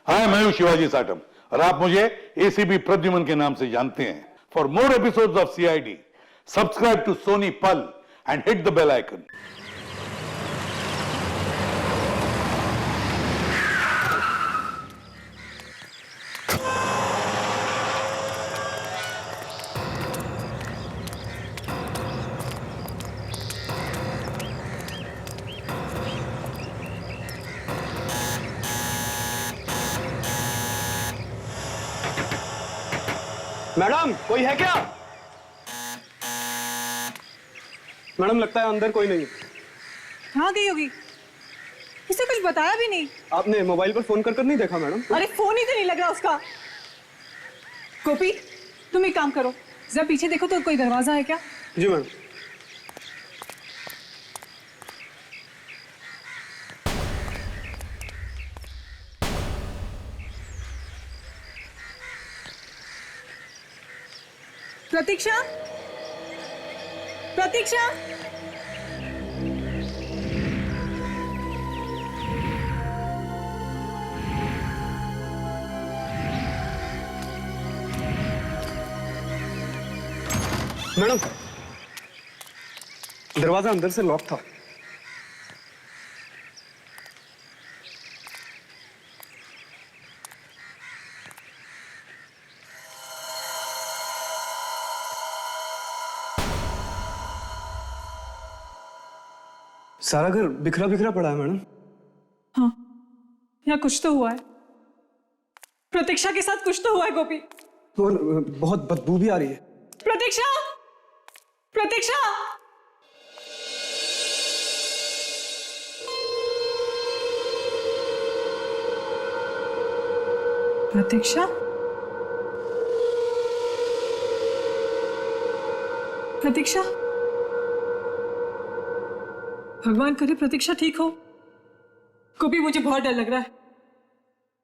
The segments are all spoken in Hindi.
हाय, मैं हूं शिवाजी साटम और आप मुझे एसीपी प्रद्युमन के नाम से जानते हैं। For more episodes of CID, subscribe to Sony Pal and hit the bell icon. Madam, कोई है क्या? मैडम, लगता है अंदर कोई नहीं है। कहाँ गई होगी? उसे कुछ बताया भी नहीं। आपने मोबाइल पर फोन कर नहीं देखा मैडम? अरे फोन ही तो नहीं लग रहा उसका। गोपी, तुम एक काम करो, जरा पीछे देखो तो कोई दरवाजा है क्या? जी मैडम। प्रतीक्षा, प्रतीक्षा, मैडम, दरवाजा अंदर से लॉक था। सारा घर बिखरा बिखरा पड़ा है मैडम। हाँ, यहाँ कुछ तो हुआ है। प्रतीक्षा के साथ कुछ तो हुआ है गोपी। और बहुत बदबू भी आ रही है। प्रतीक्षा, प्रतीक्षा, प्रतीक्षा, प्रतीक्षा, भगवान करे प्रतीक्षा ठीक हो। गोपी, मुझे बहुत डर लग रहा है।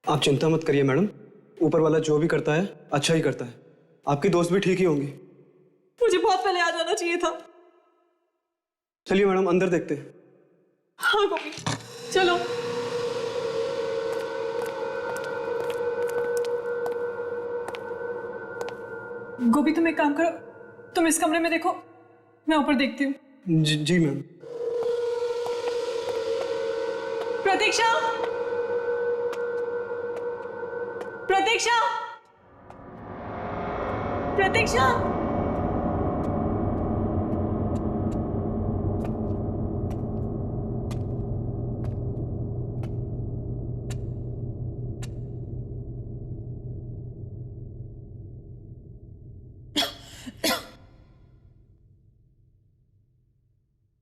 आप चिंता मत करिए मैडम, ऊपर वाला जो भी करता है अच्छा ही करता है। आपकी दोस्त भी ठीक ही होंगी। मुझे बहुत पहले आ जाना चाहिए था। चलिए मैडम, अंदर देखते हैं। हाँ गोपी, चलो। गोपी, तुम एक काम करो, तुम इस कमरे में देखो, मैं ऊपर देखती हूँ। जी मैम। प्रतीक्षा, प्रतीक्षा, प्रतीक्षा,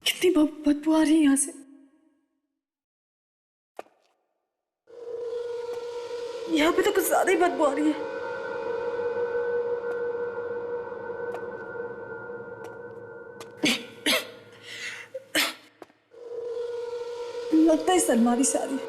कितनी बदबू आ रही है यहाँ से। यहाँ पे तो कुछ ज्यादा ही बदबू आ रही है। लगता है सलमारी से आ रही है।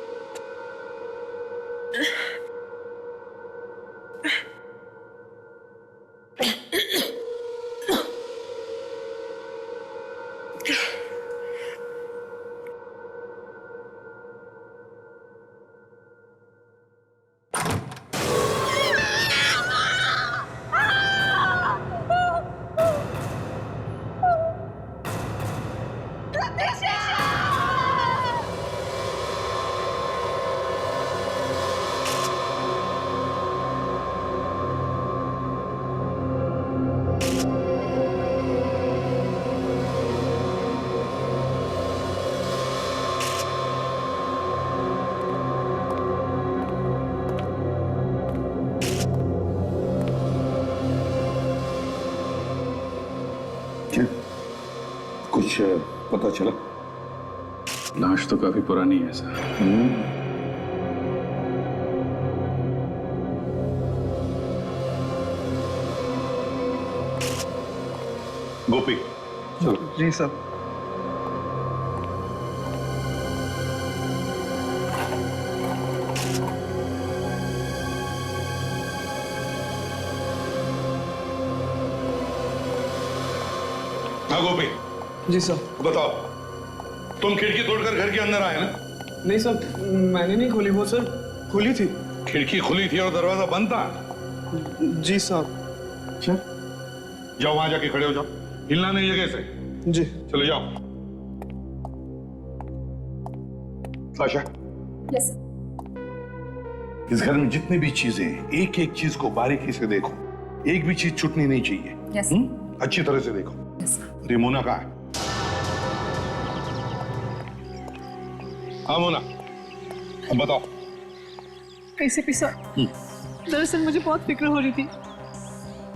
कुछ पता चला? लाश तो काफी पुरानी है सर। गोपी, चलो। जी सर। हाँ गोपी, जी सर। बताओ, तुम खिड़की तोड़कर घर के अंदर आए ना? नहीं सर, मैंने नहीं खोली, वो सर खुली थी। खिड़की खुली थी और दरवाजा बंद था। जी साहब। अच्छा, जाओ वहां जाके खड़े हो जाओ, हिलना नहीं जगह से। जी। चले जाओ। साशा, यस इस घर में जितनी भी चीजें हैं, एक एक चीज को बारीकी से देखो, एक भी चीज छूटनी नहीं चाहिए। यस अच्छी तरह से देखो। यस ये मोना कहाँ है? हाँ मोना, अब बताओ। एसीपी सर, दरअसल मुझे बहुत फिक्र हो रही थी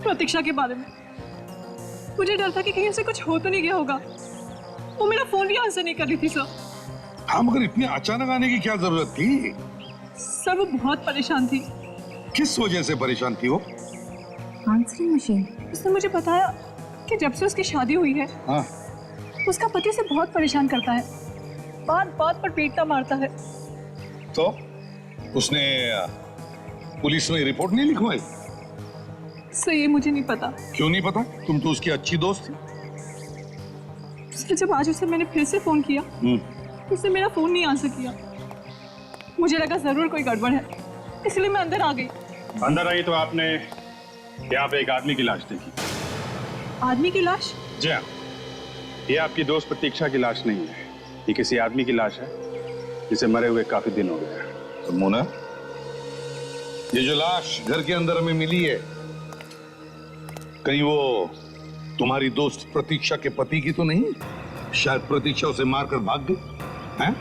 प्रतीक्षा के बारे में। मुझे डर था कि कहीं उसे कुछ हो तो नहीं गया होगा। वो मेरा फोन भी आंसर नहीं कर रही थी सर। हाँ, मगर इतनी अचानक आने की क्या जरूरत थी? सर वो बहुत परेशान थी। किस वजह से परेशान थी वो? Answering machine. उसने मुझे बताया कि जब से उसकी शादी हुई है, हाँ, उसका पति उसे बहुत परेशान करता है, बात बात पर पीटता मारता है। तो उसने पुलिस में रिपोर्ट नहीं लिखवाई? सर ये मुझे नहीं पता। क्यों नहीं पता? तुम तो उसकी अच्छी दोस्त थी। सर जब आज उसे मैंने फिर से फोन किया, उसने मेरा फोन नहीं आंसर किया। मुझे लगा जरूर कोई गड़बड़ है, इसलिए मैं अंदर आ गई। अंदर आई तो आपने यहाँ पे एक आदमी की लाश देखी। आदमी की लाश? जी हाँ, ये आपकी दोस्त प्रतीक्षा की लाश नहीं है, ये किसी आदमी की लाश है जिसे मरे हुए काफी दिन हो गए हैं। तो मोना, ये जो लाश घर के अंदर हमें मिली है, कहीं वो तुम्हारी दोस्त प्रतीक्षा के पति की तो नहीं? शायद प्रतीक्षा उसे मारकर भाग गई हैं?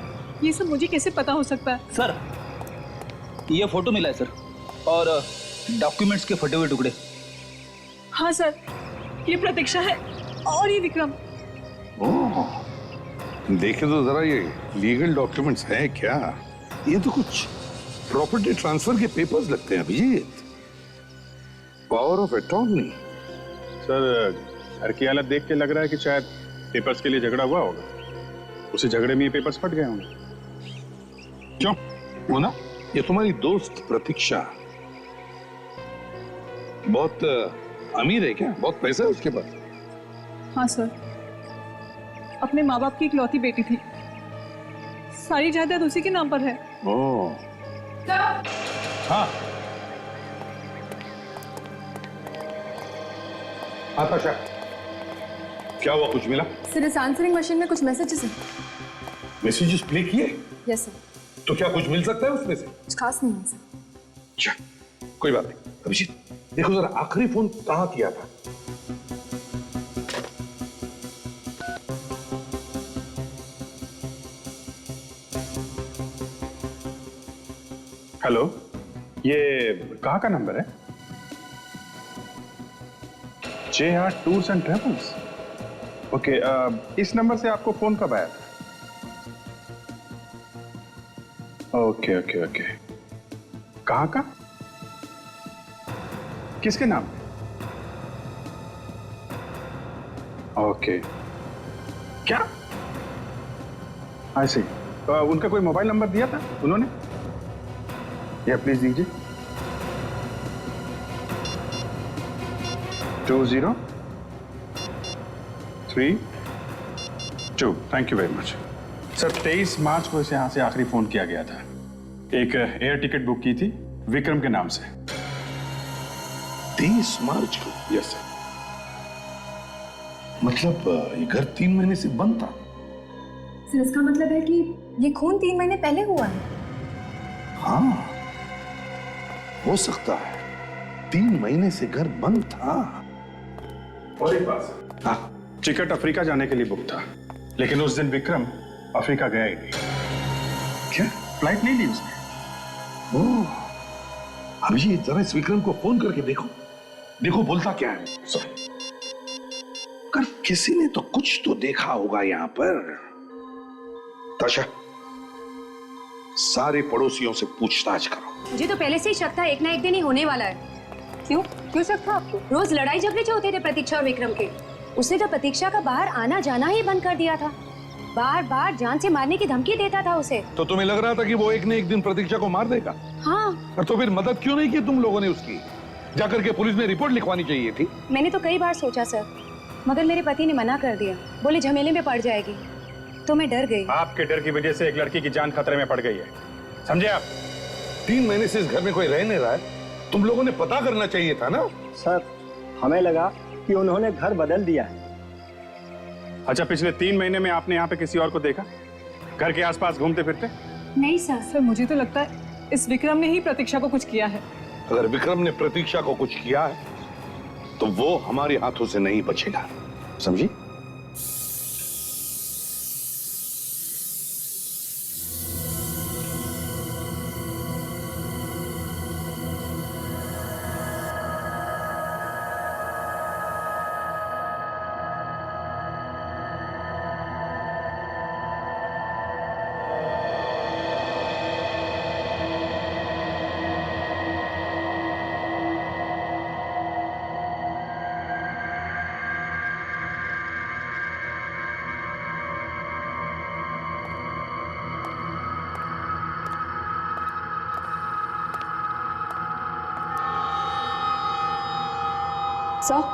ये सब मुझे कैसे पता हो सकता है? सर ये फोटो मिला है सर, और डॉक्यूमेंट्स के फटे हुए टुकड़े। हाँ सर, ये प्रतीक्षा है और ये विक्रम। ओह, देखे तो जरा ये लीगल डॉक्यूमेंट्स हैं क्या? ये तो कुछ प्रॉपर्टी ट्रांसफर के पेपर्स लगते हैं Abhijeet. Power of attorney. Sir घर की हालत देख के लग रहा है कि शायद पेपर्स के लिए झगड़ा हुआ होगा, उसी झगड़े में ये पेपर्स फट गए होंगे। क्यों? वो ना, ये तुम्हारी दोस्त प्रतीक्षा बहुत अमीर है क्या? बहुत पैसा है उसके पास? हाँ सर, अपने माँ बाप की इकलौती बेटी थी, सारी जायदाद उसी के नाम पर है। ओह, हाँ आताशा, क्या हुआ? कुछ मिला? सर इस आंसरिंग मशीन में कुछ मैसेजेस हैं। मैसेजेस प्ले किए? Yes sir. तो क्या कुछ मिल सकता है उसमें से? कुछ खास नहीं है सर। अच्छा, कोई बात नहीं। अभिजीत, देखो जरा आखिरी फोन कहाँ किया था? हेलो, ये कहाँ का नंबर है? JR tours and travels. Okay, इस नंबर से आपको फोन कब आया था? ओके ओके ओके, कहाँ का? किसके नाम? ओके, क्या? आई सी। उनका कोई मोबाइल नंबर दिया था उन्होंने? या प्लीज दीजिए। 2032। Thank you very much sir. 23 मार्च को इसे यहाँ से आखिरी फोन किया गया था। एक एयर टिकट बुक की थी विक्रम के नाम से। 23 मार्च को? Yes sir. मतलब ये घर 3 महीने से बंद था? सर इसका मतलब है कि ये खून 3 महीने पहले हुआ है। हाँ, हो सकता है 3 महीने से घर बंद था। और एक बात सर, हाँ, टिकट अफ्रीका जाने के लिए बुक था, लेकिन उस दिन विक्रम अफ्रीका गया ही नहीं। क्या? फ्लाइट नहीं ली उसने। ओह, अभिजीत जरा इस विक्रम को फोन करके देखो, देखो बोलता क्या है। सर कर किसी ने तो कुछ तो देखा होगा यहाँ पर। ताशा, सारे पड़ोसियों से पूछताछ करो। मुझे तो पहले से ही शक था एक ना एक दिन ही होने वाला है। क्यों क्यों शक था आपको? रोज लड़ाई झगड़े जो होते थे प्रतीक्षा और विक्रम के, उसने तो प्रतीक्षा का बाहर आना जाना ही बंद कर दिया था। बार बार जान से मारने की धमकी देता था उसे। तो तुम्हें लग रहा था कि वो एक न एक दिन प्रतीक्षा को मार देगा? हाँ, और तो फिर मदद क्यों नहीं की तुम लोगों ने उसकी? जाकर के पुलिस में रिपोर्ट लिखवानी चाहिए थी। मैंने तो कई बार सोचा सर, मगर मेरे पति ने मना कर दिया। बोले झमेले में पड़ जाएगी, तो मैं डर गई। आपके डर की वजह से एक लड़की की जान खतरे में पड़ गई है, समझे आप? 3 महीने से इस घर में कोई रह नहीं रहा है, तुम लोगों ने पता करना चाहिए था ना। सर, हमें लगा कि उन्होंने घर बदल दिया है। अच्छा, पिछले 3 महीने में आपने यहाँ पे किसी और को देखा घर के आसपास घूमते फिरते? नहीं सर। सर मुझे तो लगता है इस विक्रम ने ही प्रतीक्षा को कुछ किया है। अगर विक्रम ने प्रतीक्षा को कुछ किया है तो वो हमारे हाथों से नहीं बचेगा, समझी? सर,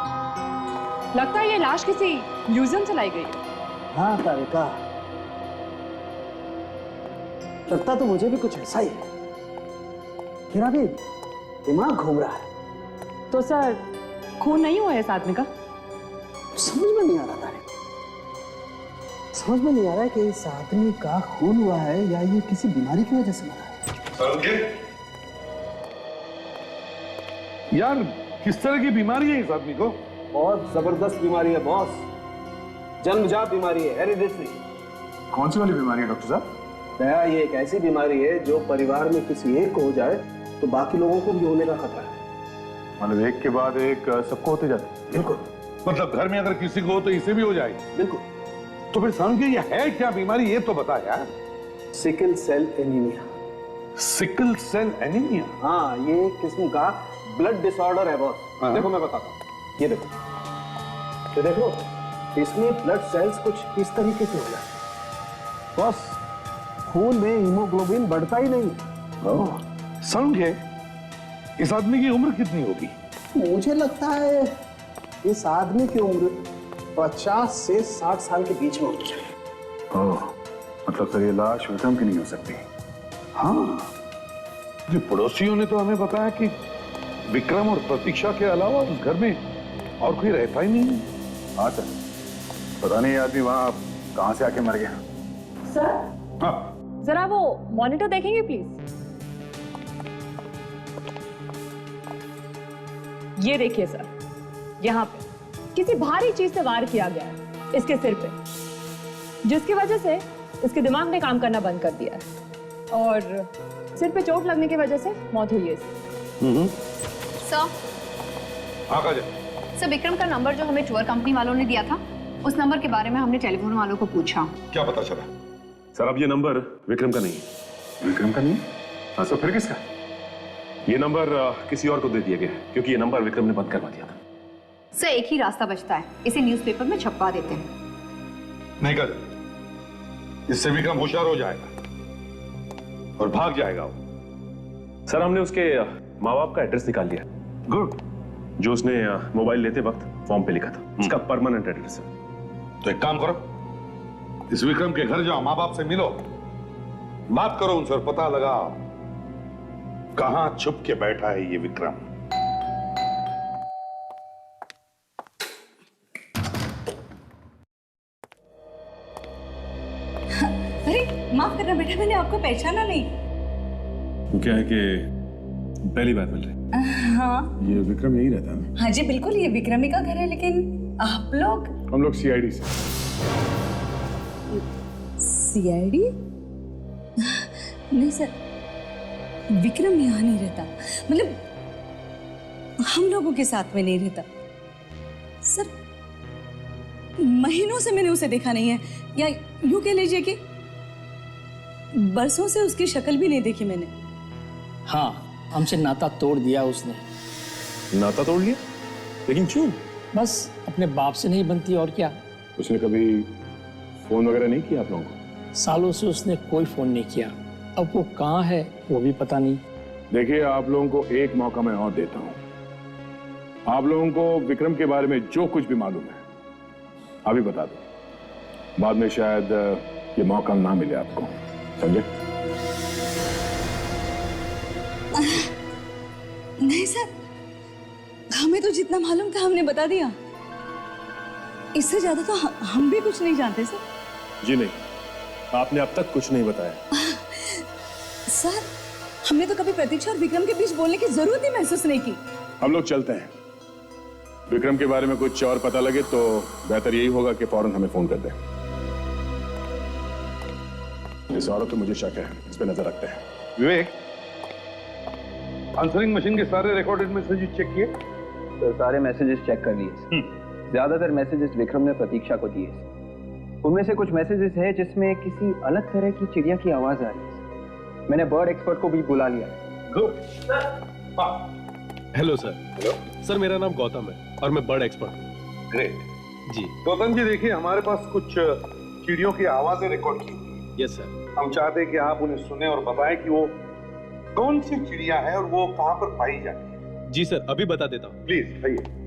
लगता है ये लाश किसी म्यूजियम से लाई गई है। हाँ तारिका, लगता तो मुझे भी कुछ ऐसा ही है। मेरा भी दिमाग घूम रहा है। तो सर खून नहीं हुआ है इस आदमी का? समझ में नहीं आ रहा तारिका, समझ में नहीं आ रहा है कि इस आदमी का खून हुआ है या ये किसी बीमारी की वजह से मरा है। यार किस तरह की बीमारी है इस आदमी को? बहुत जबरदस्त बीमारी है बॉस, जन्मजात बीमारी है, हेरिडिटरी। कौन सी वाली बीमारी है डॉक्टर साहब? दया, ये एक ऐसी बीमारी है जो परिवार में किसी एक को हो जाए तो बाकी लोगों को भी होने का खतरा है। मतलब एक के बाद एक सबको होते जाते? बिल्कुल। मतलब घर में अगर किसी को हो तो इसे भी हो जाएगी? बिल्कुल। तो फिर समझ ये है क्या बीमारी, ये तो बता यार। Sickle cell anaemia. Sickle cell anaemia? हाँ, ये एक किस्म का ब्लड डिसऑर्डर है बॉस। हाँ। देखो मैं बताता हूँ, ये देखो, ये देखो, इसमें ब्लड सेल्स कुछ इस तरीके से हो जाते हैं बॉस। खून में हीमोग्लोबिन बढ़ता ही नहीं। समझे? इस आदमी की उम्र कितनी होगी? मुझे लगता है इस आदमी की उम्र 50 से 60 साल के बीच में होनी चाहिए। ओह, मतलब सर ये लाश विक्रम की नहीं हो सकती। हाँ, ये पड़ोसियों ने तो हमें बताया कि विक्रम और प्रतीक्षा के अलावा उस घर में और कोई रहता ही नहीं। हाँ सर, पता नहीं आदमी वहां कहां से आके मर गया। सर हाँ, जरा वो मॉनिटर देखेंगे प्लीज। ये देखिए सर, यहाँ पे किसी भारी चीज से वार किया गया है इसके सिर पे, जिसकी वजह से इसके दिमाग ने काम करना बंद कर दिया है और सिर पे चोट लगने की वजह से मौत हुई है इसकी। सर, हाँ काजल। सर विक्रम का नंबर जो हमें टूर कंपनी वालों ने दिया था, उस नंबर के बारे में हमने टेलीफोन वालों को पूछा। क्या पता चला? सर अब ये नंबर विक्रम का नहीं है। विक्रम का नहीं? हाँ सर, फिर किसका? ये नंबर किसी और को दे दिया गया है, क्योंकि ये नंबर विक्रम ने बंद करवा दिया था। सर एक ही रास्ता बचता है, इसे न्यूज़पेपर में छपवा देते हैं। नहीं काजल, इससे विक्रम होशियार हो जाएगा और भाग जाएगा वो। सर हमने उसके माँ बाप का एड्रेस निकाल लिया। गुड। जो उसने मोबाइल लेते वक्त फॉर्म पे लिखा था, उसका परमानेंट एड्रेस है। तो एक काम करो, इस विक्रम के घर जाओ, माँ बाप से मिलो, बात करो उनसे और पता लगाओ कहां छुप के बैठा है ये विक्रम। अरे माफ करना बेटा, मैंने आपको पहचाना नहीं। वो क्या है कि पहली बार मिल रहे। हाँ ये विक्रम यही रहता है ना? हाँ जी बिल्कुल, ये विक्रमी का घर है, लेकिन आप लोग हम लोग सीआईडी से। सीआईडी? नहीं सर, विक्रम यहाँ नहीं रहता, मतलब हम लोगों के साथ में नहीं रहता सर। महीनों से मैंने उसे देखा नहीं है, या यूं कह लीजिए कि बरसों से उसकी शक्ल भी नहीं देखी मैंने। हाँ, हमसे नाता तोड़ दिया उसने। नाता तोड़ लिया? लेकिन क्यों? बस अपने बाप से नहीं बनती और क्या। उसने कभी फोन वगैरह नहीं किया आप लोगों को? सालों से उसने कोई फोन नहीं किया। अब वो कहाँ है वो भी पता नहीं। देखिए, आप लोगों को एक मौका मैं और देता हूं। आप लोगों को विक्रम के बारे में जो कुछ भी मालूम है अभी बता दो, बाद में शायद ये मौका ना मिले आपको, समझे? नहीं सर, हमें तो जितना मालूम था हमने बता दिया। इससे ज्यादा तो हम भी कुछ नहीं जानते सर। जी नहीं, आपने अब तक कुछ नहीं बताया। सर, हमने तो कभी प्रतीक्षा और विक्रम के बीच बोलने की जरूरत ही महसूस नहीं की। हम लोग चलते हैं। विक्रम के बारे में कुछ और पता लगे तो बेहतर यही होगा कि फौरन हमें फोन कर दें। इस औरत पे मुझे शक है, इस पे नजर रखते हैं। विवेक, आंसरिंग मशीन के सारे रिकॉर्डेड मैसेजेस चेक किए? तो सारे मैसेजेस चेक कर लिए। ज्यादातर मैसेजेस विक्रम ने प्रतीक्षा को दिए। उनमें से कुछ मैसेजेस है जिसमें किसी अलग तरह की चिड़िया की आवाज आ रही है। मैंने बर्ड एक्सपर्ट को भी बुला लिया। Hello sir. हेलो सर, मेरा नाम गौतम है और मैं बर्ड एक्सपर्ट हूँ। ग्रेट जी। गौतम जी, देखिए हमारे पास कुछ चिड़ियों की आवाजें रिकॉर्ड की। Yes sir. हम चाहते हैं कि आप उन्हें सुने और बताएं कि वो कौन सी चिड़िया है और वो कहां पर पाई जाती है। जी सर, अभी बता देता हूँ। प्लीज आइए।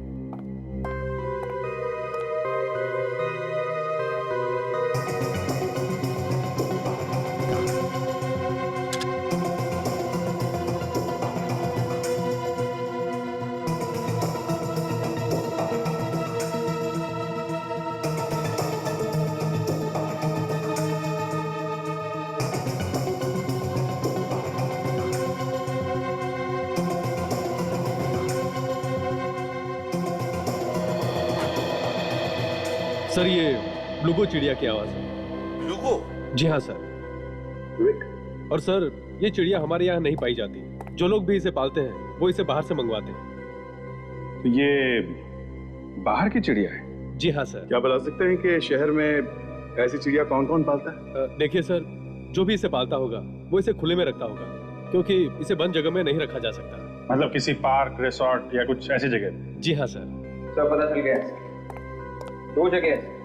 सर, ये ब्लूगो चिड़िया की आवाज है। ब्लूगो? जी हाँ सर। और सर, ये चिड़िया हमारे यहाँ नहीं पाई जाती। जो लोग भी इसे पालते हैं वो इसे बाहर से मंगवाते हैं। तो ये बाहर की चिड़िया है? जी हाँ सर। क्या बता सकते हैं कि शहर में ऐसी चिड़िया कौन कौन पालता है? देखिए सर, जो भी इसे पालता होगा वो इसे खुले में रखता होगा, क्योंकि इसे बंद जगह में नहीं रखा जा सकता। मतलब किसी पार्क, रिसोर्ट या कुछ ऐसी जगह? जी हाँ सर। सब पता चल गया है। दो जगह है,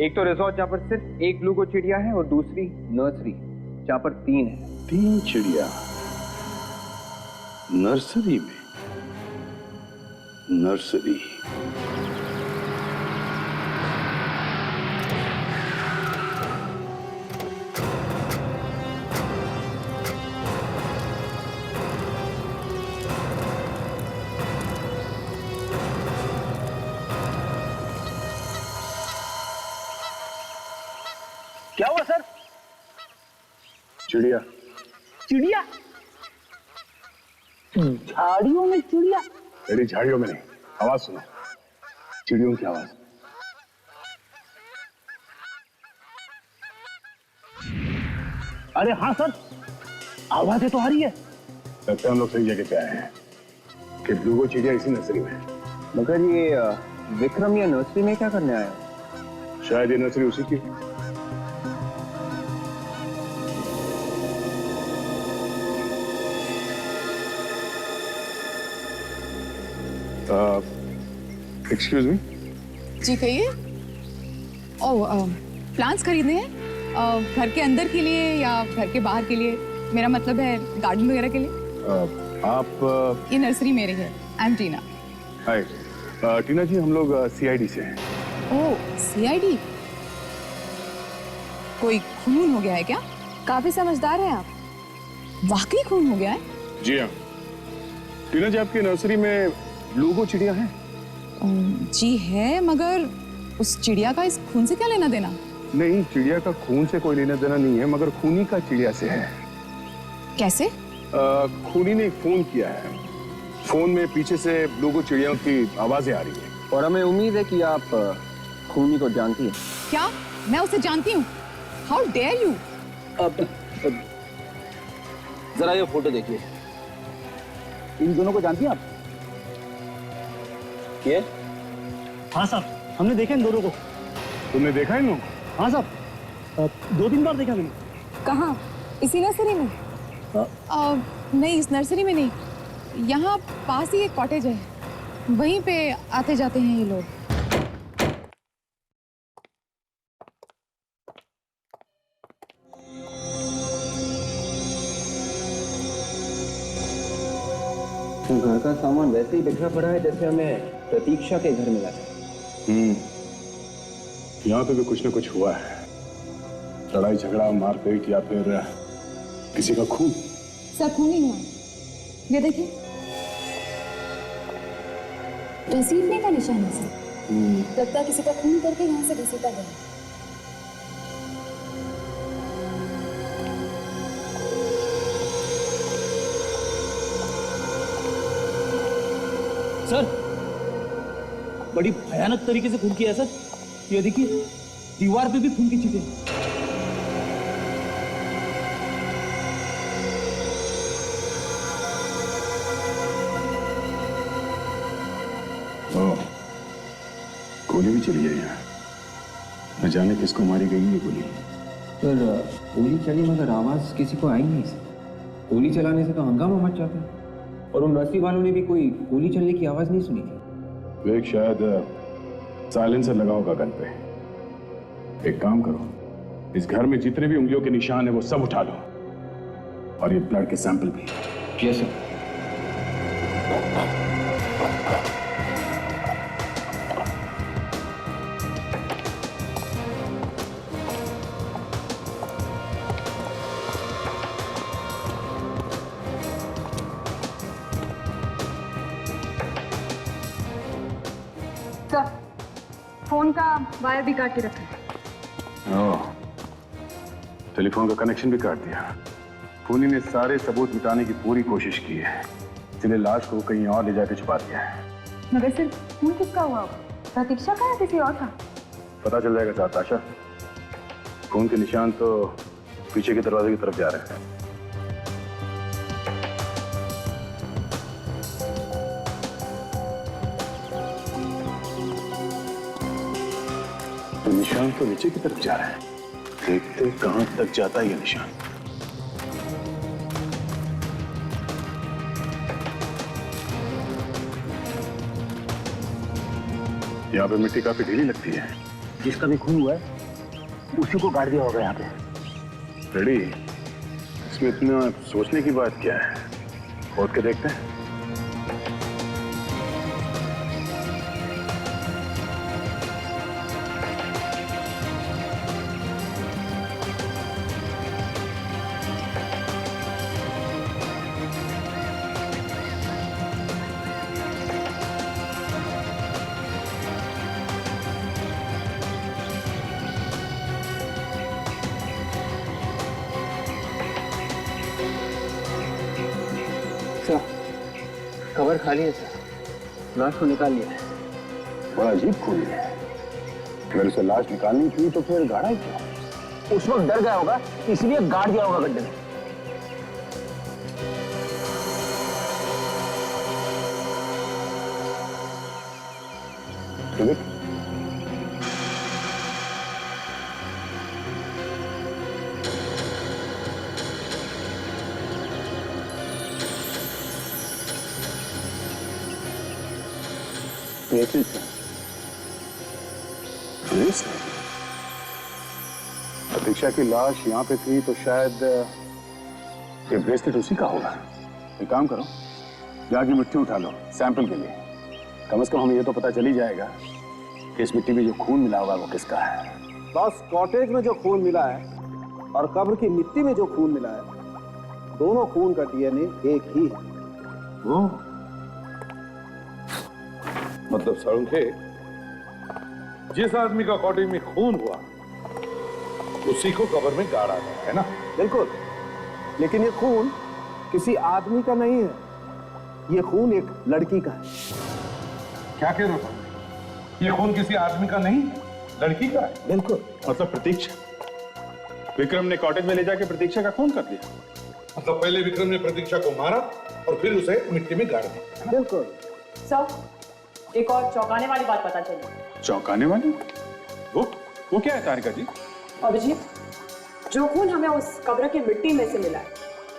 एक तो रिसोर्ट जहाँ पर सिर्फ एक ब्लूगो चिड़िया है और दूसरी नर्सरी जहाँ पर 3 है। 3 चिड़िया नर्सरी में? नर्सरी? क्या हुआ सर? चिड़िया। चिड़िया? झाड़ियों में चिड़िया? मेरी झाड़ियों में नहीं, आवाज सुनो, चिड़ियों की आवाज। अरे हाँ सर, आवाजें तो आ रही है। लगता है हम लोग सही जगह पे आए हैं कि ब्लूगो चिड़िया इसी नर्सरी में है। मगर ये विक्रम या नर्सरी में क्या करने आया? शायद ये नर्सरी उसी की। Excuse me. जी कहिए। ओह, प्लांट्स खरीदने हैं? घर के अंदर के लिए या घर के बाहर के लिए? मेरा मतलब है गार्डन वगैरह के लिए। आप? ये नर्सरी मेरी है। आई एम टीना। हाय टीना जी, हम लोग CID से हैं। ओह, CID? कोई खून हो गया है क्या? काफी समझदार हैं आप। वाकई खून हो गया है? जी हाँ। टीना जी, आपकी नर्सरी में ब्लूगो चिड़िया है? जी है, मगर उस चिड़िया का इस खून से क्या लेना देना? नहीं, चिड़िया का खून से कोई लेना देना नहीं है, मगर खूनी का चिड़िया से है। कैसे? खूनी ने एक फोन किया है। फोन में पीछे से ब्लूगो चिड़ियों की आवाजें आ रही है। और हमें उम्मीद है कि आप खूनी को जानती हैं। क्या मैं उसे जानती हूँ? How dare you! जरा ये फोटो देखिए। इन दोनों को जानती हैं आप? ये? हाँ साहब, हमने देखा इन दोनों को। तुमने देखा इन लोगों? हाँ साहब, 2-3 बार देखा मैंने। कहाँ? इसी नर्सरी में? नहीं, इस नर्सरी में नहीं। यहाँ पास ही एक कॉटेज है, वहीं पे आते जाते हैं ये लोग। घर का सामान वैसे ही बिखरा पड़ा है जैसे हमें प्रतीक्षा के घर मिला था। यहाँ पे भी कुछ न कुछ हुआ है। लड़ाई झगड़ा, मारपीट या फिर किसी का खून। सब खून ही हुआ। ये देखिए, घसीटने का निशान है सर। लगता है किसी का खून करके यहाँ से घसीटा गया। सर, बड़ी भयानक तरीके से खून किया है सर। ये देखिए, दीवार पे भी खून की छींटे हैं। गोली भी चली है यहाँ। न जाने किसको मारी गई ये गोली। सर, गोली चली मगर आवाज किसी को आई नहीं सर। गोली चलाने से तो हंगामा मच जाता है, और उन रस्सी वालों ने भी कोई गोली चलने की आवाज नहीं सुनी थी। एक शायद साइलेंसर लगा होगा गन पे। एक काम करो, इस घर में जितने भी उंगलियों के निशान है वो सब उठा लो, और ये ब्लड के सैंपल भी। Yes sir. फोन का वायर भी काट के रखा। टेलीफोन का कनेक्शन भी काट दिया। खूनी ने सारे सबूत मिटाने की पूरी कोशिश की है, इसलिए लाश को कहीं और ले जाकर छुपा दिया है। मगर सिर्फ खून किसका हुआ? प्रतीक्षा का या किसी और का? पता चल जाएगा साथ आशा। खून के निशान तो पीछे के दरवाजे की तरफ जा रहे हैं। निशान तो नीचे की तरफ जा रहा है। देखते कहां तक जाता है ये निशान। यहाँ पे मिट्टी काफी ढीली लगती है। जिसका भी खून हुआ है उसी को गाड़ दिया होगा यहाँ पे। रेडी, इसमें इतना सोचने की बात क्या है? खोद के देखते हैं। कवर खाली है सर, लाश को निकाल लिया है। बड़ा अजीब खून है। अगर उसे लाश निकालनी थी तो फिर गाड़ा क्यों? उस वक्त डर गया होगा, इसलिए गाड़ दिया होगा गड्ढे में। प्रतीक्षा की लाश यहाँ पे थी तो शायद ये ब्रेसलेट उसी का होगा। एक काम करो, जाके मिट्टी उठा लो सैंपल के लिए। कम से कम हमें ये तो पता चल ही जाएगा कि इस मिट्टी में जो खून मिला होगा वो किसका है। बस कॉटेज में जो खून मिला है और कब्र की मिट्टी में जो खून मिला है, दोनों खून का डीएनए एक ही है। वो मतलब साळुंखे, जिस आदमी का कॉटेज में खून हुआ उसी को कब्र में गाड़ा गया है ना? बिल्कुल, लेकिन ये खून किसी आदमी का नहीं है, ये खून एक लड़की का है। क्या कह रहे हो? ये खून किसी आदमी का नहीं, लड़की का है? बिल्कुल। मतलब प्रतीक्षा, विक्रम ने कॉटेज में ले जाके प्रतीक्षा का खून कर दिया। मतलब पहले विक्रम ने प्रतीक्षा को मारा और फिर उसे मिट्टी में गाड़ दिया। बिल्कुल। सर, एक और चौंकाने वाली बात पता चली। चौंकाने वाली? वो क्या है तारिका जी? अभिजीत, जो खून हमें उस कब्र की मिट्टी में से मिला है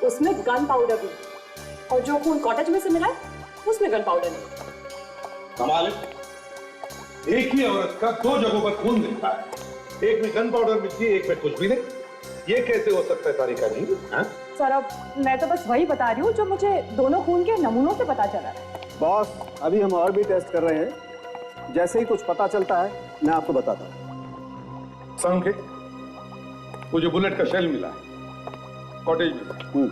उसमें गन पाउडर भी, और जो खून कॉटेज में से मिला है उसमें गन पाउडर नहीं। कमाल है, एक ही औरत का दो जगहों पर खून मिलता है, एक में गन पाउडर मिलती है, एक में कुछ भी नहीं। ये कैसे हो सकता है तारिका जी? सर, अब मैं तो बस वही बता रही हूँ जो मुझे दोनों खून के नमूनों से पता चला है। बॉस, अभी हम और भी टेस्ट कर रहे हैं, जैसे ही कुछ पता चलता है मैं आपको बताता हूँ। साळुंखे, वो जो बुलेट का शेल मिला है कॉटेज में,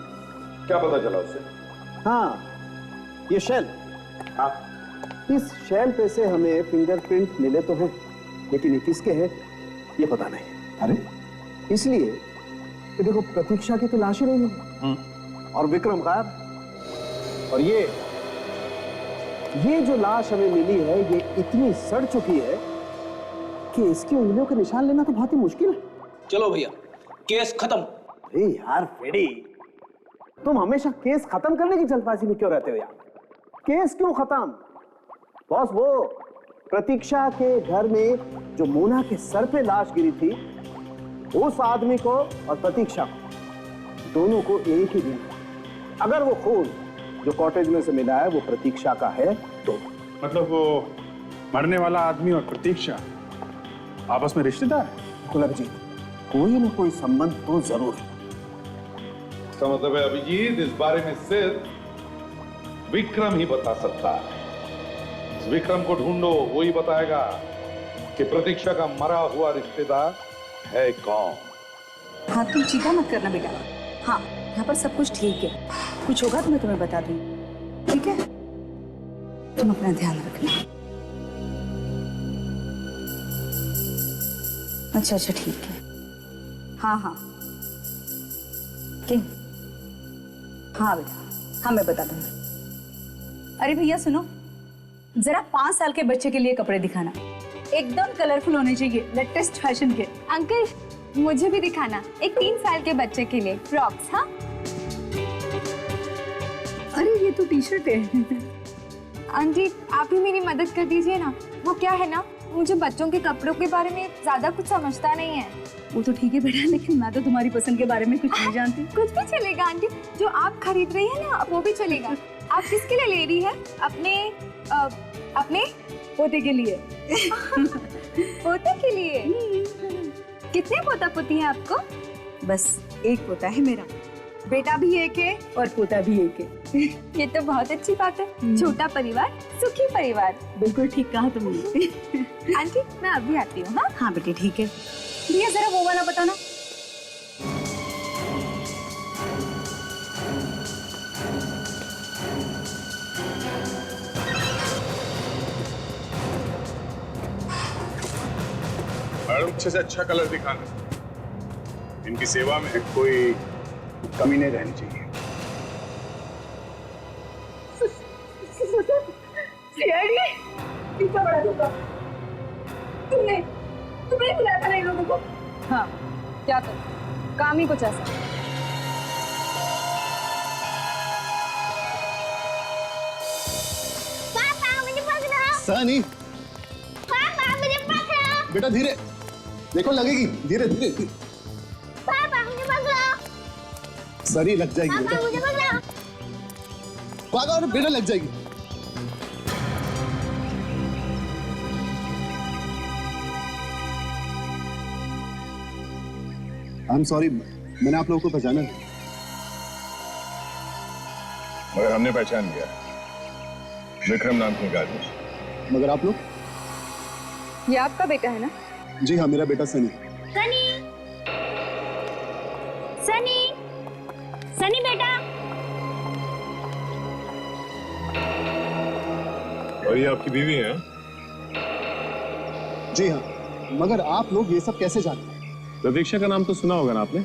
क्या पता चला उससे? हाँ, ये शेल। इस शेल पे से हमें फिंगरप्रिंट मिले तो हैं, लेकिन ये किसके हैं ये पता नहीं। अरे इसलिए कि देखो प्रतीक्षा की तो लाश ही नहीं मिली और विक्रम गायब। और ये जो लाश हमें मिली है ये इतनी सड़ चुकी है कि इसकी उंगलियों के निशान लेना तो बहुत ही मुश्किल है। चलो भैया, केस खत्म। अरे यार फेडी, तुम हमेशा केस खत्म करने की जल्दबाजी में क्यों रहते हो यार? केस क्यों खत्म? बॉस, वो प्रतीक्षा के घर में जो मोना के सर पे लाश गिरी थी, उस आदमी को और प्रतीक्षा को, दोनों को एक ही दिन, अगर वो खून जो कॉटेज में से मिला है वो प्रतीक्षा का है तो मतलब वो मरने वाला आदमी और प्रतीक्षा आपस में रिश्तेदार है? अभिजीत, कोई ना कोई संबंध तो जरूर है। इसका मतलब है अभिजीत, इस बारे में सिर्फ विक्रम ही बता सकता है। इस विक्रम को ढूंढो, वो ही बताएगा कि प्रतीक्षा का मरा हुआ रिश्तेदार है कौन। हाँ, तुम चिंता मत करना बेटा। हाँ, यहाँ पर सब कुछ ठीक है। कुछ होगा तो मैं तुम्हें बता दूँ, ठीक है? तुम अपना ध्यान रखना। अच्छा, ठीक है। हाँ हाँ, हाँ बेटा, हाँ मैं बता दूंगी। अरे भैया सुनो, जरा 5 साल के बच्चे के लिए कपड़े दिखाना, एकदम कलरफुल होने चाहिए, लेटेस्ट फैशन के। अंकल, मुझे भी दिखाना, एक 3 साल के बच्चे के लिए फ्रॉक्स। हाँ, अरे ये तो टी शर्ट है। आंटी आप ही मेरी मदद कर दीजिए ना। वो क्या है ना, मुझे बच्चों के कपड़ों के बारे में ज्यादा कुछ समझता नहीं है। वो तो ठीक है बेटा, लेकिन मैं तो तुम्हारी पसंद के बारे में कुछ नहीं जानती। कुछ भी चलेगा आंटी, जो आप खरीद रही है ना वो भी चलेगा। आप किसके लिए ले रही है? अपने पोते के लिए। पोते के लिए? कितने पोता पोती है आपको? बस एक पोता है मेरा, बेटा भी एक है और पोता भी एक है। ये तो बहुत अच्छी बात है। छोटा परिवार, सुखी परिवार। बिल्कुल ठीक कहा तुमने। आंटी मैं अभी आती हूँ। हाँ हाँ बेटे ठीक है। भैया जरा वो वाला बताना। मैडम, अच्छे से अच्छा कलर दिखाना। इनकी सेवा में कोई कमी नहीं रहनी चाहिए। तुमने बुलाया था ना इन लोगों को? हाँ, क्या कर, काम ही कुछ ऐसा। पापा मुझे पकड़ो। सनी, पापा मुझे पकड़ो। बेटा धीरे, देखो लगेगी, धीरे धीरे। पापा मुझे पकड़ो। सनी लग जाएगी पापा मुझे पकड़ो। भागा और बेटा लग जाएगी। आई एम सॉरी, मैंने आप लोगों को पहचाना नहीं। मगर हमने पहचान लिया, विक्रम नाम के गाड़ी। मगर आप लोग? ये आपका बेटा है ना? जी हाँ, मेरा बेटा सनी। सनी, सनी, सनी बेटा। और ये आपकी बीवी है? जी हाँ, मगर आप लोग ये सब कैसे जानते हैं? प्रतीक्षा का नाम तो सुना होगा ना आपने?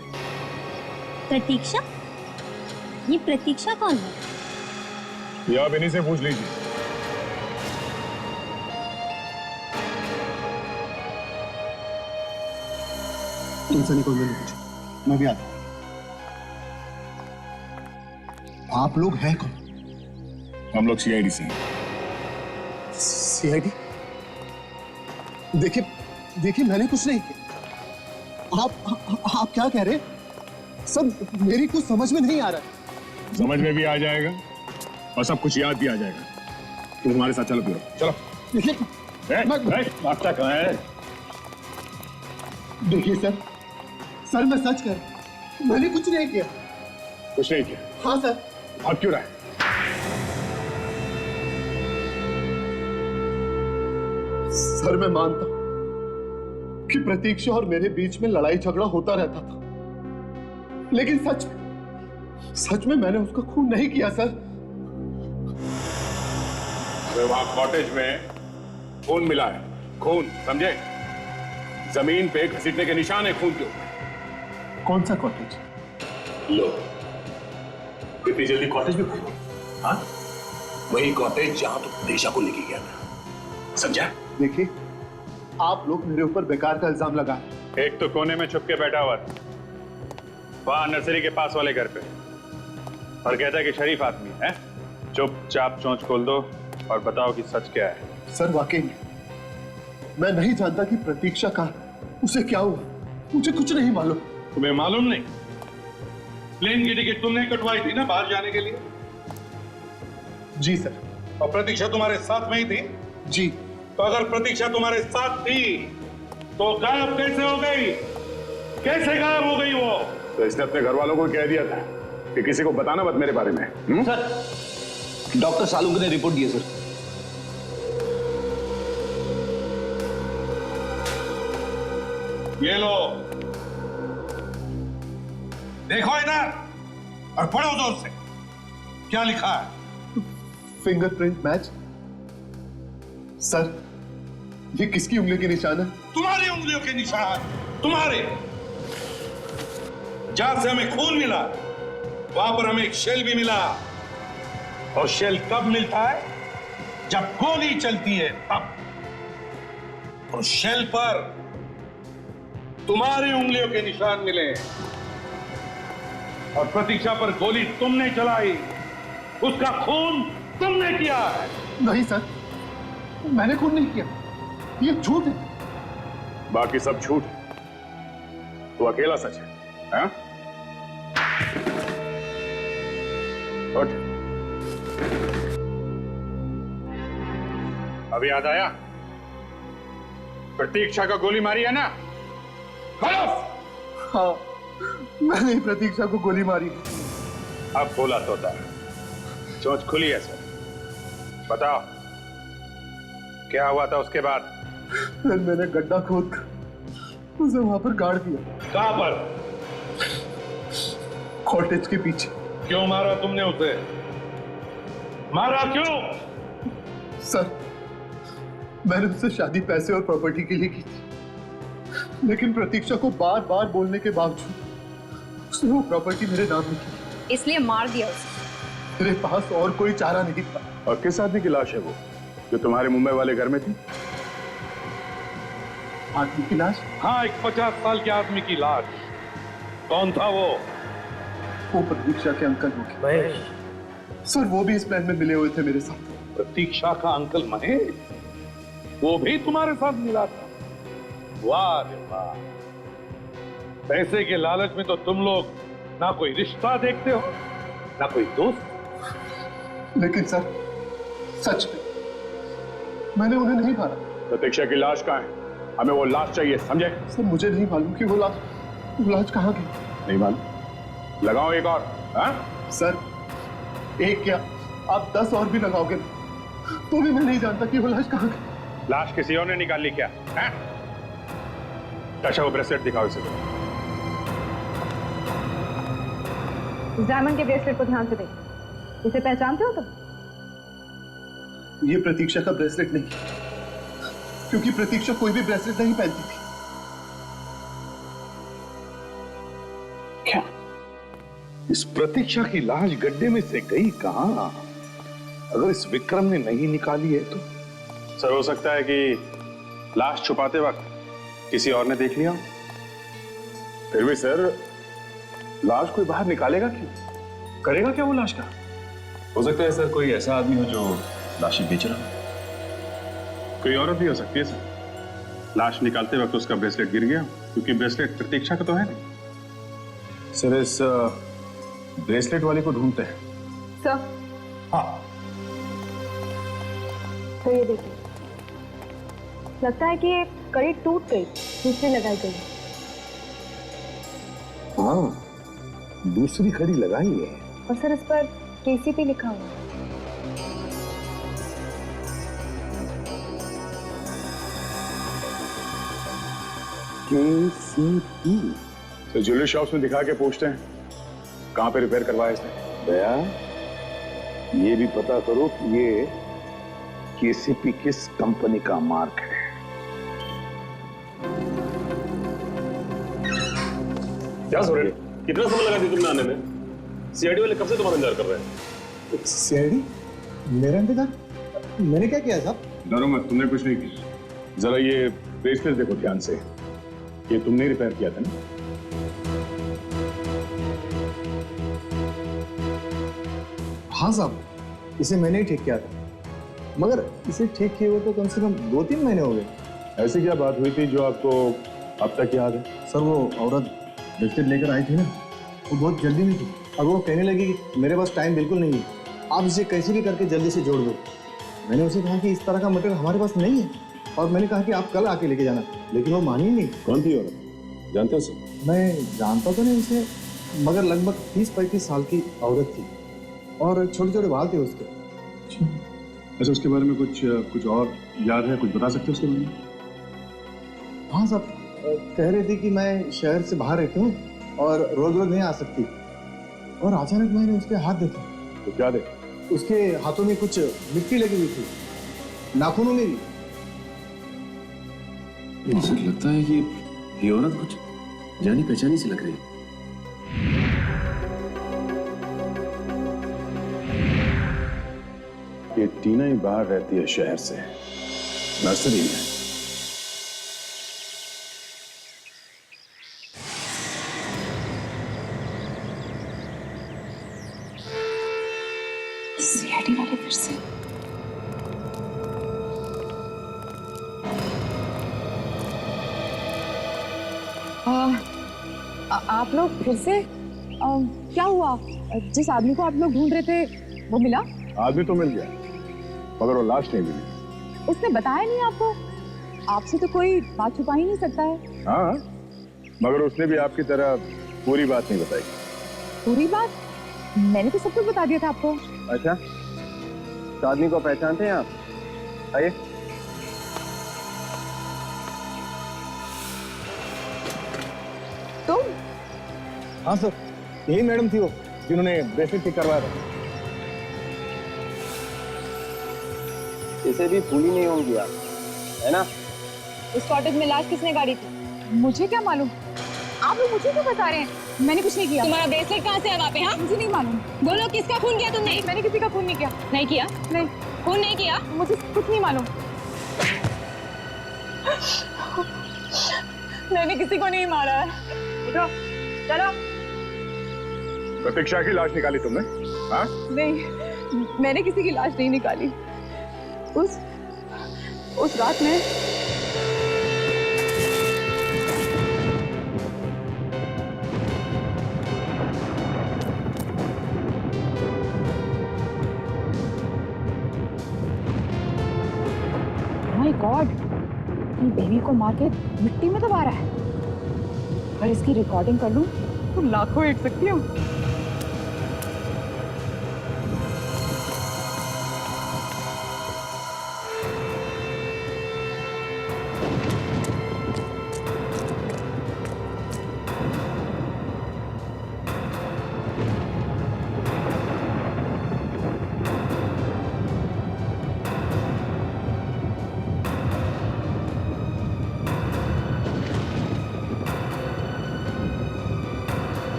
प्रतीक्षा? ये प्रतीक्षा कौन है? ये आप इन्हीं से पूछ लीजिए। तुम सनी को मैंने पूछा, मैं भी आता हूँ। आप लोग हैं कौन? हम लोग सीआईडी से हैं। सीआईडी? देखिए देखिए, मैंने कुछ नहीं किया। आप क्या कह रहे हैं? सब मेरी कुछ समझ में नहीं आ रहा है। समझ में भी आ जाएगा और सब कुछ याद भी आ जाएगा। तुम हमारे साथ चलो, चलो। देखिए, रास्ता कहाँ है? देखिए सर मैं सच कर, मैंने कुछ नहीं किया। कुछ नहीं किया? हाँ सर। भाग क्यों रहा है? सर मैं मानता हूं कि प्रतीक्षा और मेरे बीच में लड़ाई झगड़ा होता रहता था, लेकिन सच में मैंने उसका खून नहीं किया सर। अबे वहां कॉटेज में खून मिला है, खून, समझे? जमीन पे घसीटने के निशान है खून के ऊपर। कौन सा कॉटेज? लो, इतनी जल्दी कॉटेज में घूमो? हाँ, वही कॉटेज जहां तुम प्रतीक्षा को लेके गया था, समझा? देखिए, आप लोग मेरे ऊपर बेकार का इल्जाम लगा। एक तो कोने में छुप के बैठा हुआ था वहां नर्सरी के पास वाले घर पे, और कहता है कि शरीफ आदमी है। चुपचाप चोंच खोल दो और बताओ कि सच क्या है। सर वाकई में मैं नहीं जानता कि प्रतीक्षा का उसे क्या हुआ, मुझे कुछ नहीं मालूम। तुम्हें मालूम नहीं? प्लेन की टिकट तुमने कटवाई थी ना बाहर जाने के लिए? जी सर। और प्रतीक्षा तुम्हारे साथ में ही थी? जी। तो अगर प्रतीक्षा तुम्हारे साथ थी तो गायब कैसे हो गई? कैसे गायब हो गई वो? तो इसने अपने घर वालों को कह दिया था कि किसी को बताना मत मेरे बारे में। सर, डॉक्टर सालुंके ने रिपोर्ट दी है सर। ये लो, देखो इधर और पढ़ो जोर से। क्या लिखा है? Fingerprint match. सर, ये किसकी उंगली के निशान है? तुम्हारी उंगलियों के निशान, तुम्हारे। जहां से हमें खून मिला वहां पर हमें एक शेल भी मिला, और शेल कब मिलता है? जब गोली चलती है तब। और शेल पर तुम्हारी उंगलियों के निशान मिले, और प्रतीक्षा पर गोली तुमने चलाई, उसका खून तुमने किया है। नहीं सर, मैंने खून नहीं किया, ये झूठ है। बाकी सब झूठ, तो अकेला सच है, हाँ? उठ। अभी याद आया? प्रतीक्षा को गोली मारी है ना? हाँ, मैंने ही प्रतीक्षा को गोली मारी। अब बोला तोता, चोंच खुली है सर, बताओ क्या हुआ था उसके बाद? फिर मैंने गड्ढा खोद कर उसे वहां पर गाड़ दिया। कहां पर? कॉटेज के पीछे। क्यों मारा तुमने उसे? मारा क्यों? सर, मैंने उससे शादी पैसे और प्रॉपर्टी के लिए की थी, लेकिन प्रतीक्षा को बार बार बोलने के बावजूद उसने वो प्रॉपर्टी मेरे नाम में की, इसलिए मार दिया उसे। मेरे पास और कोई चारा नहीं था। और किस आदमी की लाश है वो जो तुम्हारे मुंबई वाले घर में थी? आदमी की लाश? हाँ, एक 50 साल के आदमी की लाश। कौन था वो? वो प्रतीक्षा के अंकल होंगे। महेश। सर, वो भी इस प्लान में मिले हुए थे मेरे साथ। प्रतीक्षा का अंकल महेश, वो भी तुम्हारे साथ मिला था? वाह रे वाह। पैसे के लालच में तो तुम लोग ना कोई रिश्ता देखते हो ना कोई दोस्त। लेकिन सर, सच में मैंने उन्हें नहीं मारा। प्रतीक्षा की लाश कहाँ है? हमें वो लाश चाहिए, समझे? सर, मुझे नहीं मालूम कि वो लाश कहाँ गई। नहीं मालूम? लगाओ एक और। हाँ? सर, एक क्या आप 10 और भी लगाओगे तो भी मैं नहीं जानता कि वो लाश कहाँ गई। लाश किसी और ने निकाल ली क्या? अच्छा, वो ब्रेसलेट दिखाओ इसे। इस डायमंड के ब्रेसलेट को ध्यान से देखो, इसे पहचानते हो तुम? ये प्रतीक्षा का ब्रेसलेट नहीं, क्योंकि प्रतीक्षा कोई भी ब्रेसलेट नहीं पहनती थी। क्या इस प्रतीक्षा की लाश गड्ढे में से गई कहां? अगर इस विक्रम ने नहीं निकाली है तो? सर, हो सकता है कि लाश छुपाते वक्त किसी और ने देख लिया। फिर भी सर, लाश कोई बाहर निकालेगा क्यों? करेगा क्या वो लाश का? हो सकता है सर कोई ऐसा आदमी हो जो लाशें बेच रहा हो। कोई औरत भी हो सकती है सर। लाश निकालते वक्त उसका ब्रेसलेट गिर गया, क्योंकि ब्रेसलेट प्रतीक्षा का तो है नहीं। सर, इस ब्रेसलेट वाले को ढूंढते हैं। सर, हाँ। तो ये देखिए, लगता है कि ये कड़ी टूट गई, दूसरी लगाई गई। हाँ, दूसरी कड़ी लगाई है। और सर, इस पर केसीपी लिखा हुआ है। केसीपी? तो ज्वेलरी शॉप्स में दिखा के पूछते हैं कहां पे रिपेयर करवाया इसने। दया, ये भी पता करो कि ये केसीपी किस कंपनी का मार्क है। क्या सोरेन, कितना समय लगा दिया तुमने आने में? सीआईडी वाले कब से तुम्हारा इंतजार कर रहे हैं? सीआईडी? मेरा इंतजार? मैंने क्या किया साहब? डरो मत, तुमने कुछ नहीं किया। जरा ये ब्रेसलेट देखो ध्यान से, ये तुमने रिपेयर किया था ना? हाँ साहब, इसे मैंने ही ठीक किया था, मगर इसे ठीक किए हुए तो कम से कम 2-3 महीने हो गए। ऐसी क्या बात हुई थी जो आपको अब तक याद है? सर वो औरत ब्रेसलेट लेकर आई थी ना, वो बहुत जल्दी में थी और वो कहने लगी कि मेरे पास टाइम बिल्कुल नहीं है, आप इसे कैसे भी करके जल्दी से जोड़ दो। मैंने उसे कहा कि इस तरह का मटेरियल हमारे पास नहीं है और मैंने कहा कि आप कल आके लेके जाना, लेकिन वो मानी ही नहीं। कौन थी औरत, जानते हो सर? मैं जानता तो नहीं उसे, मगर लगभग 30-35 साल की औरत थी और छोटे छोटे बाल थे उसके। अच्छा, उसके बारे में कुछ और याद है? कुछ बता सकते हो उसके बारे में? हाँ साहब, कह रही थी कि मैं शहर से बाहर रहती हूँ और रोज रोज नहीं आ सकती, और अचानक मैंने उसके हाथ देखे। तो क्या देखा? उसके हाथों में कुछ मिट्टी लगी हुई थी, नाखूनों में भी। मुझे लगता है कि ये औरत कुछ जानी पहचानी सी लग रही है। ये टीना ही बाहर रहती है शहर से, नर्सरी में। सीआईडी वाले फिर से। आप लोग फिर से क्या हुआ? जिस आदमी को आप लोग ढूंढ रहे थे वो मिला? आदमी तो मिल गया, मगर वो लाश नहीं मिली। उसने बताया नहीं आपको? आपसे तो कोई बात छुपा ही नहीं सकता है। हाँ, मगर उसने भी आपकी तरह पूरी बात नहीं बताई। पूरी बात? मैंने तो सब कुछ बता दिया था आपको। अच्छा, तो आदमी को पहचानते हैं आप? आइए। तुम? हाँ सर, यही मैडम थी वो जिन्होंने ब्रेसलेट ठीक करवाया था। इसे भी भूली नहीं होंगी आप, है ना? उस कॉटेज में लाश किसने गाड़ी थी? मुझे क्या मालूम? आप लोग मुझे क्यों बता रहे हैं? मैंने कुछ नहीं किया। तुम्हारा ब्रेसलेट कहाँ से है वहाँ पे? हाँ, मुझे नहीं मालूम। बोलो, किसका खून किया तुमने? मैंने किसी का खून नहीं किया। नहीं किया? नहीं, खून नहीं किया? मुझे कुछ नहीं मालूम। मैंने किसी को नहीं मारा है। उठो, चलो। प्रतीक्षा की लाश निकाली तुमने? हाँ? नहीं, मैंने किसी की लाश नहीं निकाली। उस रात में माय गॉड, अपनी बेबी को मार के मिट्टी में दबा रहा है। अगर इसकी रिकॉर्डिंग कर लूं तो लाखों हिट सकती हूँ।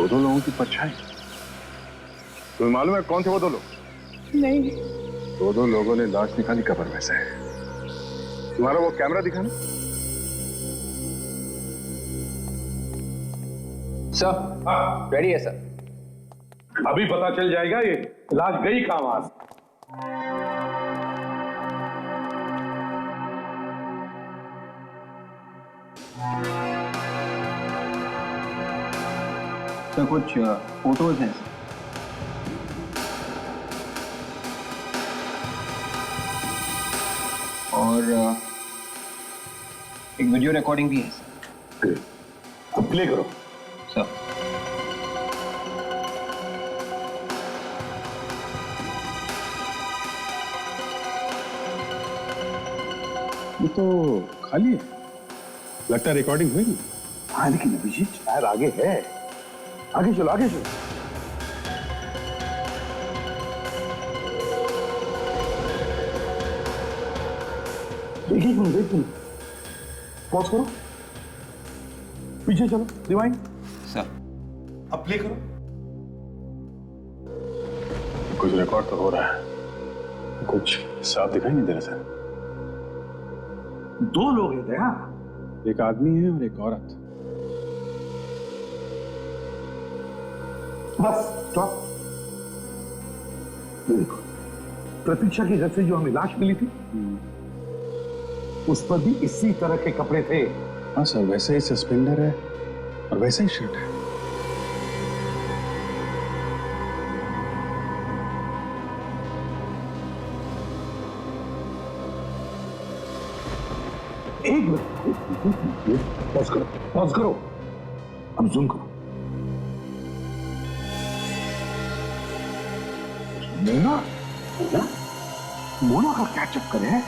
दो लोगों की परछाई। तुम्हें मालूम है कौन थे वो दो लोग? नहीं। दो लोगों ने लाश निकाली कब्र में से। तुम्हारा वो कैमरा दिखाना। सर, रेडी है सर। अभी पता चल जाएगा ये लाश गई कहां वहां से। तो कुछ फोटोज हैं और एक वीडियो रिकॉर्डिंग भी है। अब प्ले करो सर। ये तो खाली है, लगता है रिकॉर्डिंग हुई नहीं। हाँ, लेकिन अभिजीत शायद आगे है। आगे चलो, आगे चलो। देखिए, पॉज करो, पीछे चलो, रिवाइंड। सर अब प्ले करो। कुछ रिकॉर्ड तो हो रहा है, कुछ साफ दिखाई नहीं दे रहा सर। 2 लोग हैं दया, एक आदमी है और एक औरत। Bus stop. देखो, प्रतीक्षा के घर से जो हमें लाश मिली थी, उस पर भी इसी तरह के कपड़े थे। हाँ सर, वैसा ही सस्पेंडर है और वैसा ही शर्ट है। एक मिनट, पॉज करो, पॉज करो, अब जूम करो। मोना, मोना, मोना का क्या चक्कर है?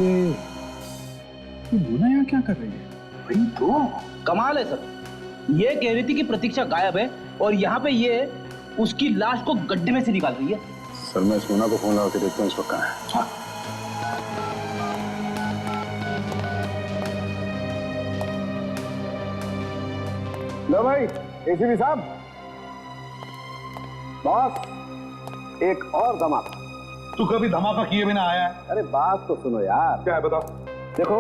ये मोना यहाँ क्या कर रही है? वही तो कमाल है सर, ये कह रही थी कि प्रतीक्षा गायब है और यहाँ पे ये उसकी लाश को गड्ढे में से निकाल रही है। सर, मैं इस मोना को फोन लगा के देखता हूँ इस वक्त कहाँ है। हाँ। लो भाई, एसीपी साहब, बॉस एक और धमाका। तू कभी धमाका किए बिना आया है? अरे बात तो सुनो यार। क्या है बताओ? देखो,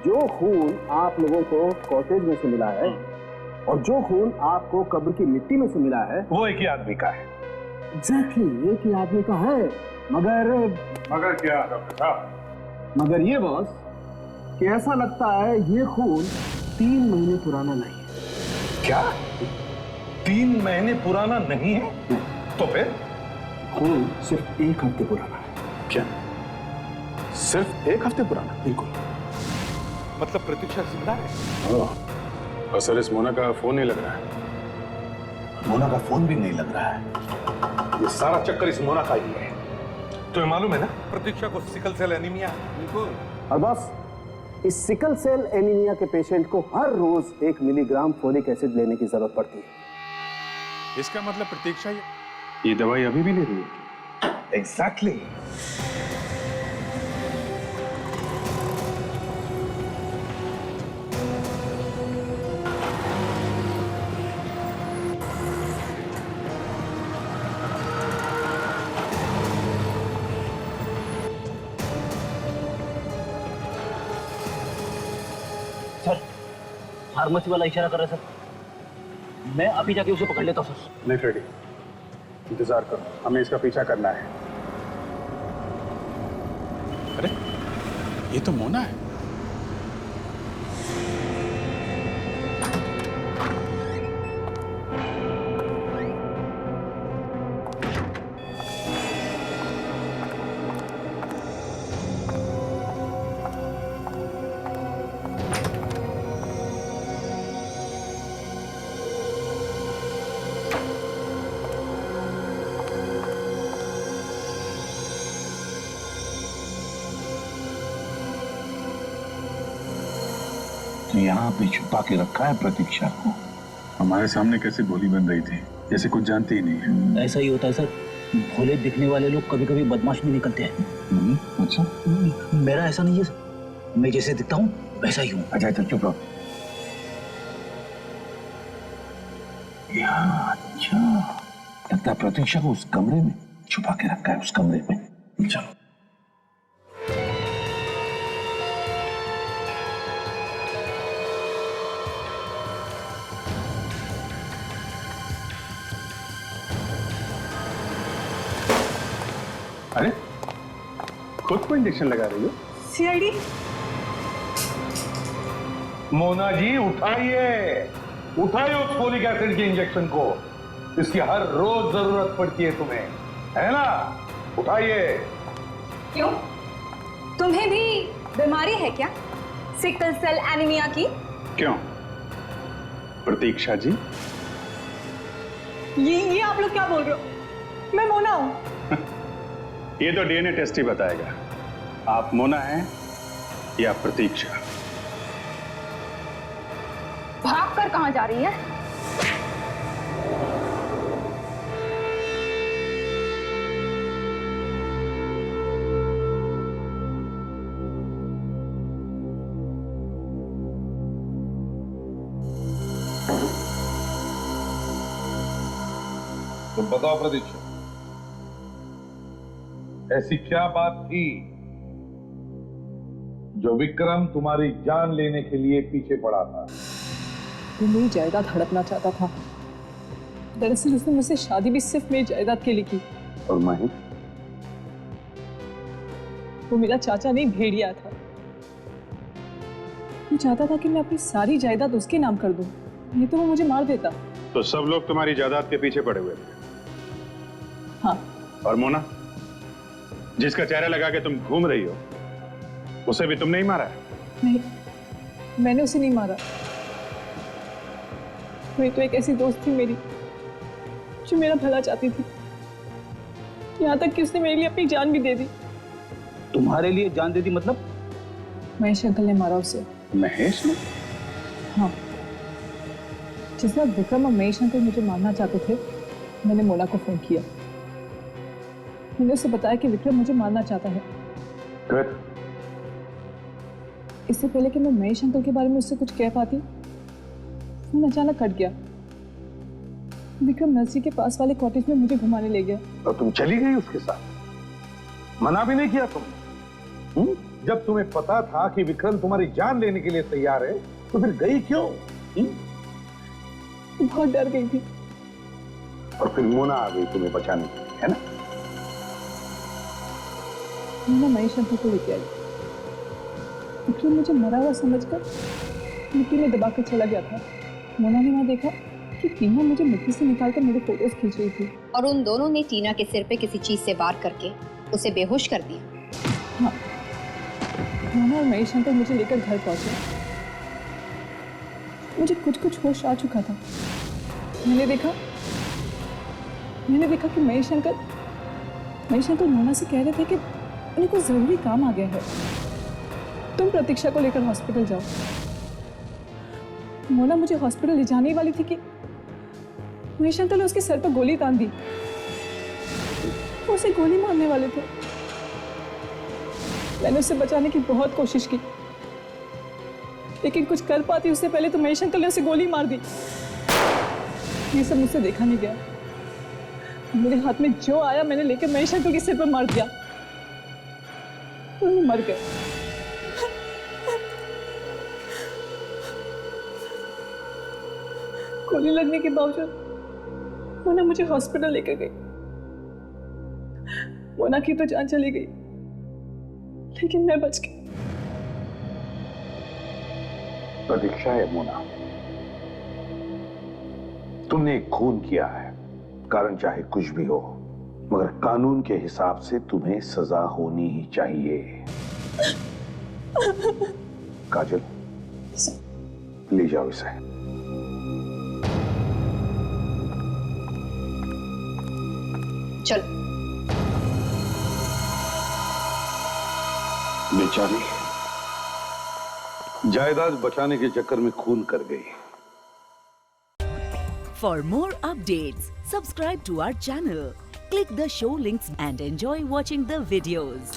जो खून आप लोगों को कॉटेज में से मिला है और जो खून आपको कब्र की मिट्टी में से मिला है, वो एक ही आदमी का है। एग्जैक्टली, एक ही आदमी का है। मगर क्या डॉक्टर साहब? मगर ये बॉस कि ऐसा लगता है ये खून 3 महीने पुराना नहीं है। क्या 3 महीने पुराना नहीं है? तो फिर खून सिर्फ 1 हफ्ते पुराना है। क्या सिर्फ 1 हफ्ते पुराना? बिल्कुल। मतलब प्रतीक्षा जिंदा है? और सर, इस मोना का फोन नहीं लग रहा है। मोना का फोन भी नहीं लग रहा है। ये सारा चक्कर इस मोना का ही है। तुम्हें मालूम है ना, प्रतीक्षा को सिकल सेल एनीमिया है। बिल्कुल। और बस इस सिकल सेल एनीमिया के पेशेंट को हर रोज 1 मिलीग्राम फोलिक एसिड लेने की जरूरत पड़ती है। इसका मतलब प्रतीक्षा ये दवाई अभी भी ले रही है? एग्जैक्टली। फार्मेसी वाला इशारा कर रहा है सर, मैं अभी जाके उसे पकड़ लेता हूँ सर। नहीं फ्रेडी, इंतजार करो, हमें इसका पीछा करना है। अरे ये तो मोना है। तो यहाँ पे छुपा के रखा है प्रतीक्षा को। हमारे सामने कैसे गोली बन रही थी, जैसे कुछ जानते ही नहीं है। ऐसा ही होता है सर, भोले दिखने वाले लोग कभी कभी बदमाश भी निकलते हैं। अच्छा, मेरा ऐसा नहीं है सर, मैं जैसे दिखता हूँ वैसा ही हूँ। अच्छा चुप रहो। अच्छा, लगता है प्रतीक्षा को उस कमरे में छुपा के रखा है, उस कमरे में। चलो। अरे खुद को इंजेक्शन लगा रही हो? सीआईडी। मोना जी उठाइए, उठाइए उस फोलिक एसिड के इंजेक्शन को। इसकी हर रोज जरूरत पड़ती है तुम्हें, है ना? उठाइए। क्यों, तुम्हें भी बीमारी है क्या, सिकल सेल एनीमिया की? क्यों प्रतीक्षा जी? ये आप लोग क्या बोल रहे हो? मैं मोना हूं। ये तो डीएनए टेस्ट ही बताएगा आप मोना हैं या प्रतीक्षा। भाग कर कहां जा रही है? बताओ प्रतीक्षा, ऐसी क्या बात थी जो विक्रम तुम्हारी जान लेने के लिए पीछे पड़ा था? वो मेरी जायदाद हड़पना चाहता था। दरअसल उसने मुझसे शादी भी सिर्फ मेरी जायदाद के लिए की। और माहिर? वो मेरा चाचा नहीं, भेड़िया था। वो चाहता था कि मैं अपनी सारी जायदाद उसके नाम कर दूं, नहीं तो वो मुझे मार देता। तो सब लोग तुम्हारी जायदाद के पीछे पड़े हुए थे? हाँ। और मोना, जिसका चेहरा लगा के तुम घूम रही हो, उसे भी तुमने ही मारा है? नहीं, मैंने उसे नहीं मारा। वही तो एक ऐसी दोस्त थी मेरी जो मेरा भला चाहती थी, यहाँ तक कि उसने मेरे लिए अपनी जान भी दे दी। तुम्हारे लिए जान दे दी मतलब? महेश अंकल ने मारा उसे। महेश ने? हाँ। जिस वक्त विक्रम और महेश अंकल मुझे मारना चाहते थे, मैंने मोना को फोन किया। मैंने उसे बताया कि विक्रम मुझे मारना चाहता है। फिर? इससे पहले कि मैं महेश अंकल के बारे में उससे कुछ कह पाती, फोन अचानक कट गया। विक्रम नर्सरी के पास वाले कॉटेज में मुझे घुमाने ले गया। और तुम चली गई उसके साथ? मना भी नहीं किया तुमने? जब तुम्हें पता था कि विक्रम तुम्हारी जान लेने के लिए तैयार है, तो फिर गई क्यों? बहुत डर गई थी। और फिर मोना आ गई तुम्हें बचाने के लिए, है ना? मोना महेश अंकल को लेके आई। विक्रम मुझे मरा हुआ समझकर मिट्टी में दबाकर चला गया था। मोना ने वहां देखा कि टीना मुझे मिट्टी से निकालकर मेरे फोटोज खींच रही थी। और उन दोनों ने टीना के सिर पे किसी चीज से वार करके उसे बेहोश कर दिया। हाँ। मोना और महेश अंकल मुझे लेकर घर पहुंचे। मुझे कुछ होश आ चुका था। मैंने देखा कि महेश अंकल मोना से कह रहे थे कि उन्हें कुछ जरूरी काम आ गया है, तुम प्रतीक्षा को लेकर हॉस्पिटल जाओ। मोना मुझे हॉस्पिटल ले जाने वाली थी कि महेश अंकल ने उसके सर पर गोली तान दी। वो उसे गोली मारने वाले थे। मैंने उसे बचाने की बहुत कोशिश की, लेकिन कुछ कर पाती उससे पहले तो महेश अंकल ने उसे गोली मार दी। ये सब मुझसे देखा नहीं गया। मेरे हाथ में जो आया मैंने लेकर महेश अंकल के सिर पर मार दिया। वो मर गए। गोली लगने के बावजूद मोना मुझे हॉस्पिटल लेकर गई। मोना की तो जान चली गई, लेकिन मैं बच गई। प्रतीक्षा है मोना, तुमने खून किया है, कारण चाहे कुछ भी हो, मगर कानून के हिसाब से तुम्हें सजा होनी ही चाहिए। काजल, ले जाओ इसे। चल। बेचारी जायदाद बचाने के चक्कर में खून कर गई। For more updates, subscribe to our channel, click the show links and enjoy watching the videos.